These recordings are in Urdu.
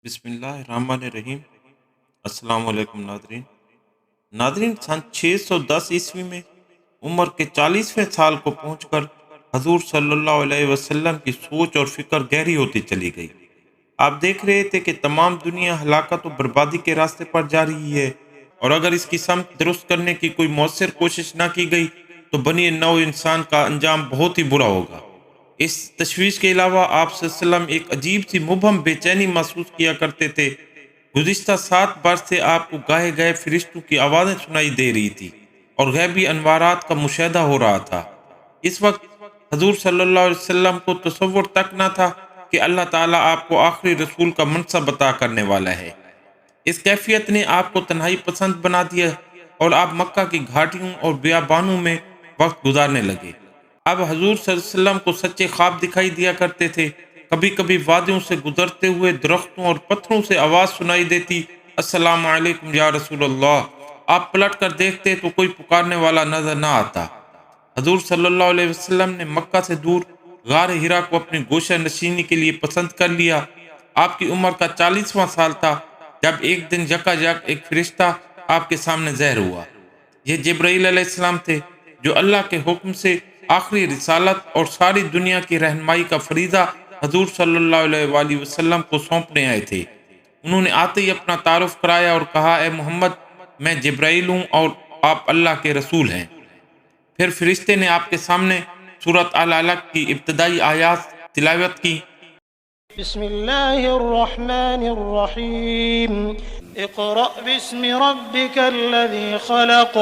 بسم اللہ الرحمن الرحیم۔ السلام علیکم ناظرین سن 610 میں عمر کے 40ویں سال کو پہنچ کر حضور صلی اللہ علیہ وسلم کی سوچ اور فکر گہری ہوتی چلی گئی۔ آپ دیکھ رہے تھے کہ تمام دنیا ہلاکت و بربادی کے راستے پر جا رہی ہے، اور اگر اس کی سمت درست کرنے کی کوئی مؤثر کوشش نہ کی گئی تو بنی نوع انسان کا انجام بہت ہی برا ہوگا۔ اس تشویش کے علاوہ آپ صلی اللہ علیہ وسلم ایک عجیب سی مبہم بے چینی محسوس کیا کرتے تھے۔ گزشتہ 7 برس سے آپ کو گاہے گاہے فرشتوں کی آوازیں سنائی دے رہی تھی اور غیبی انوارات کا مشاہدہ ہو رہا تھا۔ اس وقت حضور صلی اللہ علیہ وسلم کو تصور تک نہ تھا کہ اللہ تعالیٰ آپ کو آخری رسول کا منصب عطا کرنے والا ہے۔ اس کیفیت نے آپ کو تنہائی پسند بنا دیا اور آپ مکہ کی گھاٹیوں اور بیابانوں میں وقت گزارنے لگے۔ اب حضور صلی اللہ علیہ وسلم کو سچے خواب دکھائی دیا کرتے تھے۔ کبھی کبھی وادیوں سے گزرتے ہوئے درختوں اور پتھروں سے آواز سنائی دیتی، السلام علیکم یا رسول اللہ۔ آپ پلٹ کر دیکھتے تو کوئی پکارنے والا نظر نہ آتا۔ حضور صلی اللہ علیہ وسلم نے مکہ سے دور غار ہرا کو اپنی گوشہ نشینی کے لیے پسند کر لیا۔ آپ کی عمر کا 40واں سال تھا جب ایک دن یکا یک ایک فرشتہ آپ کے سامنے ظاہر ہوا۔ یہ جبرائیل علیہ السلام تھے، جو اللہ کے حکم سے آخری رسالت اور ساری دنیا کی رہنمائی کا فریضہ حضور صلی اللہ علیہ وآلہ وسلم کو سونپنے آئے تھے۔ انہوں نے آتے ہی اپنا تعارف کرایا اور کہا، اے محمد، میں جبرائیل ہوں اور آپ اللہ کے رسول ہیں۔ پھر فرشتے نے آپ کے سامنے سورۃ العلق کی ابتدائی آیات تلاوت کی۔ بسم اللہ الرحمن الرحیم اقرأ باسم ربک الذی خلق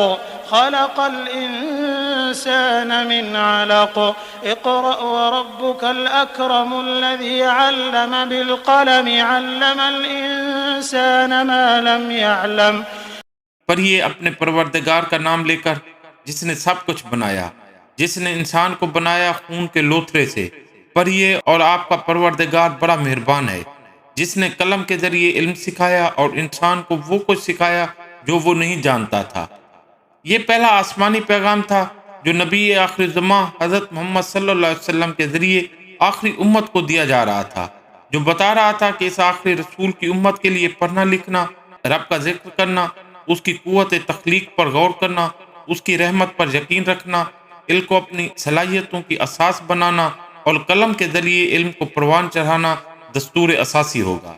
خلق الانسان من علق اقرأ وربک الاکرم الذی علم بالقلم علم الانسان ما لم يعلم۔ پڑھیے اپنے پروردگار کا نام لے کر جس نے سب کچھ بنایا، جس نے انسان کو بنایا خون کے لوتھڑے سے۔ پڑھیے، اور آپ کا پروردگار بڑا مہربان ہے، جس نے قلم کے ذریعے علم سکھایا اور انسان کو وہ کچھ سکھایا جو وہ نہیں جانتا تھا۔ یہ پہلا آسمانی پیغام تھا جو نبی آخر زماں حضرت محمد صلی اللہ علیہ وسلم کے ذریعے آخری امت کو دیا جا رہا تھا، جو بتا رہا تھا کہ اس آخری رسول کی امت کے لیے پڑھنا لکھنا، رب کا ذکر کرنا، اس کی قوت تخلیق پر غور کرنا، اس کی رحمت پر یقین رکھنا، علم کو اپنی صلاحیتوں کی اساس بنانا اور قلم کے ذریعے علم کو پروان چڑھانا دستور اساسی ہوگا۔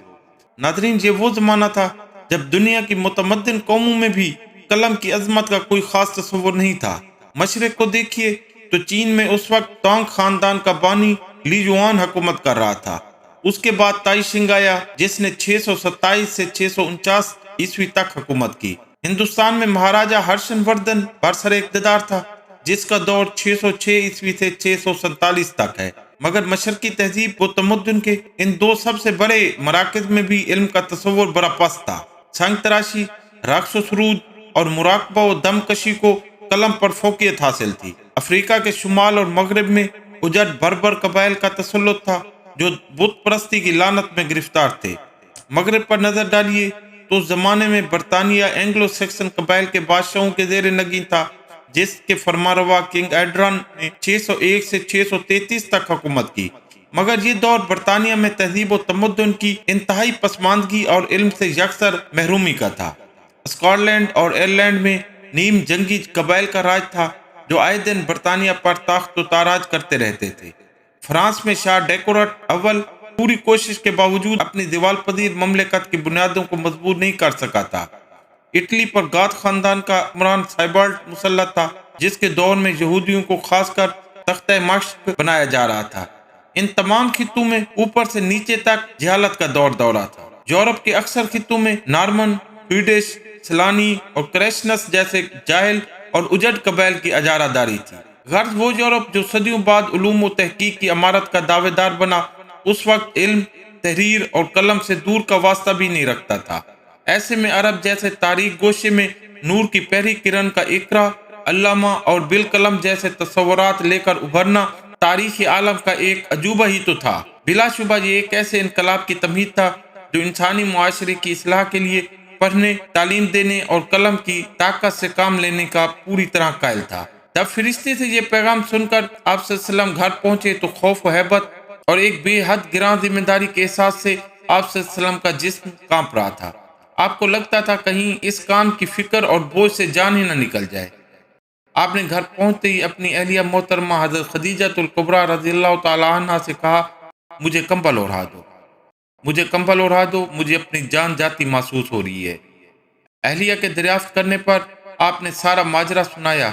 ناظرین، یہ وہ زمانہ تھا جب دنیا کی متمدن قوموں میں بھی قلم کی عظمت کا کوئی خاص تصور نہیں تھا۔ مشرق کو دیکھیے تو چین میں اس وقت تانگ خاندان کا بانی لی یوان حکومت کر رہا تھا۔ اس کے بعد تائی شنگ آیا، جس نے 627 سے 649 عیسوی تک حکومت کی۔ ہندوستان میں مہاراجہ ہرشن وردھن برسر اقتدار تھا، جس کا دور 606 عیسوی سے 647 تک ہے۔ مگر مشرقی تہذیب و تمدن کے ان دو سب سے بڑے مراکز میں بھی علم کا تصور بڑا پست تھا۔ سنگ تراشی، رقص و سرود اور مراقبہ و دم کشی کو قلم پر فوقیت حاصل تھی۔ افریقہ کے شمال اور مغرب میں اجڑ بربر قبائل کا تسلط تھا، جو بت پرستی کی لعنت میں گرفتار تھے۔ مغرب پر نظر ڈالیے تو اس زمانے میں برطانیہ اینگلو سیکسن قبائل کے بادشاہوں کے زیر نگین تھا، جس کے فرمانروا کنگ ایڈرن نے 601 سے 633 تک حکومت کی۔ مگر یہ دور برطانیہ میں تہذیب و تمدن کی انتہائی پسماندگی اور علم سے یکسر محرومی کا تھا۔ اسکاٹ لینڈ اور آئرلینڈ میں نیم جنگی قبائل کا راج تھا، جو آئے دن برطانیہ پر تاخت و تاراج کرتے رہتے تھے۔ فرانس میں شاہ ڈیکورٹ اول پوری کوشش کے باوجود اپنی دیوال پذیر مملکت کی بنیادوں کو مضبوط نہیں کر سکا تھا۔ اٹلی پر گاتھ خاندان کا حکمران سائبالٹ مسلط تھا، جس کے دور میں یہودیوں کو خاص کر تختہ مشق بنایا جا رہا تھا۔ ان تمام خطوں میں اوپر سے نیچے تک جہالت کا دورہ تھا۔ یورپ کے اکثر خطوں میں نارمن، سویڈش، سلانی اور کریشنس جیسے جاہل اور اجڑ قبائل کی اجارہ داری تھی۔ غرض وہ یورپ جو صدیوں بعد علوم و تحقیق کی عمارت کا دعوے دار بنا، اس وقت علم، تحریر اور قلم سے دور کا واسطہ بھی نہیں رکھتا تھا۔ ایسے میں عرب جیسے تاریخ گوشے میں نور کی پہلی کرن کا اقرا، علامہ اور بالقلم جیسے تصورات لے کر ابھرنا تاریخ عالم کا ایک عجوبہ ہی تو تھا۔ بلا شبہ یہ ایک ایسے انقلاب کی تمہید تھا جو انسانی معاشرے کی اصلاح کے لیے پڑھنے، تعلیم دینے اور قلم کی طاقت سے کام لینے کا پوری طرح قائل تھا۔ جب فرشتے سے یہ پیغام سن کر آپ صلی اللہ علیہ وسلم گھر پہنچے تو خوف و ہیبت اور ایک بے حد گراں ذمہ داری کے احساس سے آپ صلی اللہ علیہ وسلم کا جسم کانپ رہا تھا۔ آپ کو لگتا تھا کہیں اس کام کی فکر اور بوجھ سے جان ہی نہ نکل جائے۔ آپ نے گھر پہنچتے ہی اپنی اہلیہ محترمہ حضرت خدیجہ الکبریٰ رضی اللہ تعالی عنہا سے کہا، مجھے کمبل اوڑھا دو، مجھے کمبل اوڑھا دو، مجھے اپنی جان جاتی محسوس ہو رہی ہے۔ اہلیہ کے دریافت کرنے پر آپ نے سارا ماجرا سنایا۔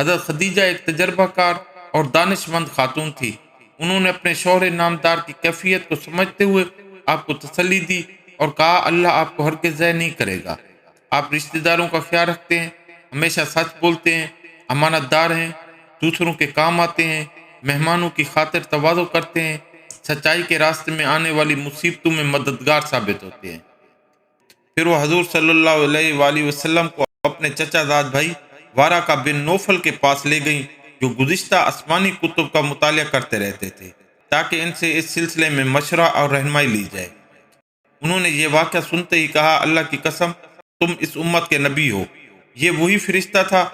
حضرت خدیجہ ایک تجربہ کار اور دانش مند خاتون تھی۔ انہوں نے اپنے شوہر نامدار کی کیفیت کو سمجھتے ہوئے آپ کو تسلی دی اور کہا، اللہ آپ کو ہرگز ضائع نہیں کرے گا۔ آپ رشتہ داروں کا خیال رکھتے ہیں، ہمیشہ سچ بولتے ہیں، امانت دار ہیں، دوسروں کے کام آتے ہیں، مہمانوں کی خاطر تواضع کرتے ہیں، سچائی کے راستے میں آنے والی مصیبتوں میں مددگار ثابت ہوتے ہیں۔ پھر وہ حضور صلی اللہ علیہ وآلہ وسلم کو اپنے چچا زاد بھائی وارقہ بن نوفل کے پاس لے گئیں، جو گزشتہ آسمانی کتب کا مطالعہ کرتے رہتے تھے، تاکہ ان سے اس سلسلے میں مشورہ اور رہنمائی لی جائے۔ انہوں نے یہ واقعہ سنتے ہی کہا، اللہ کی قسم تم اس امت کے نبی ہو۔ یہ وہی فرشتہ تھا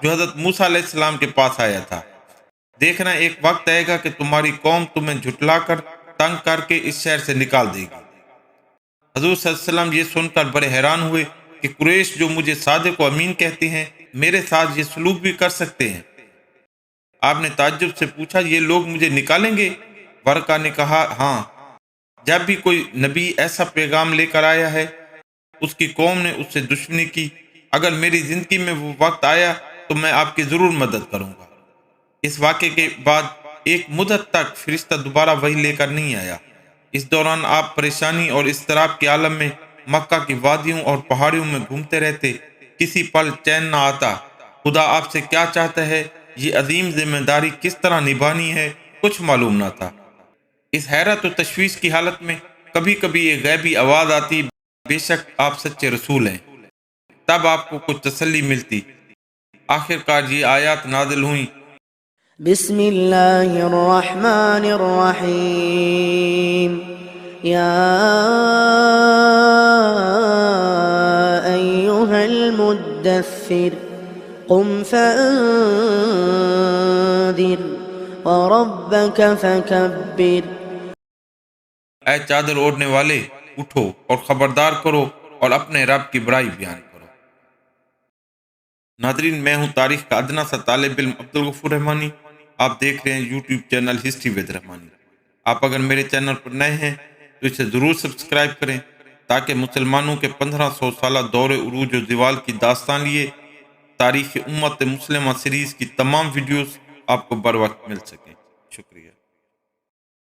جو حضرت موسیٰ علیہ السلام کے پاس آیا تھا۔ دیکھنا ایک وقت آئے گا کہ تمہاری قوم تمہیں جھٹلا کر تنگ کر کے اس شہر سے نکال دے گی۔ حضور صلی اللہ علیہ وسلم یہ سن کر بڑے حیران ہوئے کہ قریش جو مجھے صادق و امین کہتے ہیں، میرے ساتھ یہ سلوک بھی کر سکتے ہیں۔ آپ نے تعجب سے پوچھا، یہ لوگ مجھے نکالیں گے؟ ورقہ نے کہا، ہاں، جب بھی کوئی نبی ایسا پیغام لے کر آیا ہے، اس کی قوم نے اس سے دشمنی کی، اگر میری زندگی میں وہ وقت آیا تو میں آپ کی ضرور مدد کروں گا۔ اس واقعے کے بعد ایک مدت تک فرشتہ دوبارہ وحی لے کر نہیں آیا۔ اس دوران آپ پریشانی اور اضطراب کے عالم میں مکہ کی وادیوں اور پہاڑیوں میں گھومتے رہتے، کسی پل چین نہ آتا۔ خدا آپ سے کیا چاہتا ہے، یہ عظیم ذمہ داری کس طرح نبھانی ہے، کچھ معلوم نہ تھا۔ اس حیرت و تشویش کی حالت میں کبھی کبھی ایک غیبی آواز آتی، بے شک آپ سچے رسول ہیں۔ تب آپ کو کچھ تسلی ملتی۔ آخر کار یہ آیات نازل ہوئیں۔ بسم اللہ الرحمن الرحیم یا ایہا المدثر قم فانذر وربک فکبر۔ اے چادر اوڑھنے والے، اٹھو اور خبردار کرو اور اپنے رب کی بڑائی بیان کرو۔ ناظرین، میں ہوں تاریخ کا ادنا سا طالب علم عبدالغفور رحمانی۔ آپ دیکھ رہے ہیں یوٹیوب چینل ہسٹری ود رحمانی۔ آپ اگر میرے چینل پر نئے ہیں تو اسے ضرور سبسکرائب کریں، تاکہ مسلمانوں کے 1500 سالہ دور عروج و زوال کی داستان لیے تاریخ امت مسلمہ سیریز کی تمام ویڈیوز آپ کو بر وقت مل سکیں۔ شکریہ۔